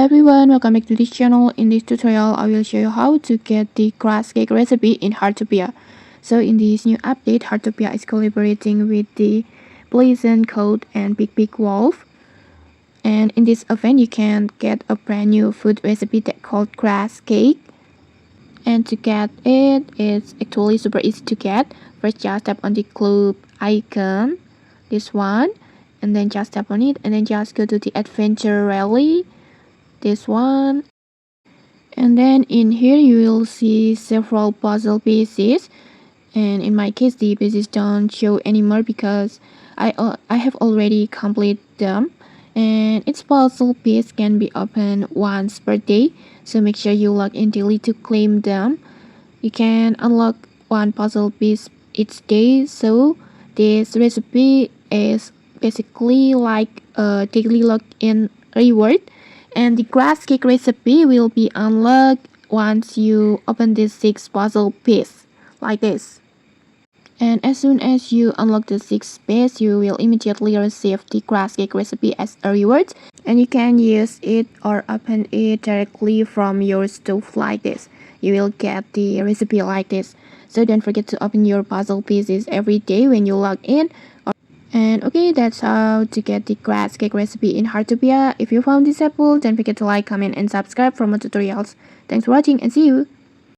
everyone, welcome back to this channel. In this tutorial, I will show you how to get the crust cake recipe in Heartopia. So in this new update, Heartopia is collaborating with the Pleasant Code and Big Wolf. And in this event, you can get a brand new food recipe that called crust cake. And to get it, it's actually super easy to get. First, just tap on the club icon, this one, and then just tap on it, and then just go to the adventure rally, this one, and then in here you will see several puzzle pieces, and in my case the pieces don't show anymore because I have already completed them, and each puzzle piece can be opened once per day, so make sure you log in daily to claim them. You can unlock one puzzle piece each day, so this recipe is basically like a daily login reward, and the crust cake recipe will be unlocked once you open this 6 puzzle piece like this. And as soon as you unlock the 6th piece, you will immediately receive the crust cake recipe as a reward, and you can use it or open it directly from your stove like this. You will get the recipe like this. So don't forget to open your puzzle pieces every day when you log in. And okay, that's how to get the crust cake recipe in Heartopia. If you found this helpful, don't forget to like, comment, and subscribe for more tutorials. Thanks for watching and see you!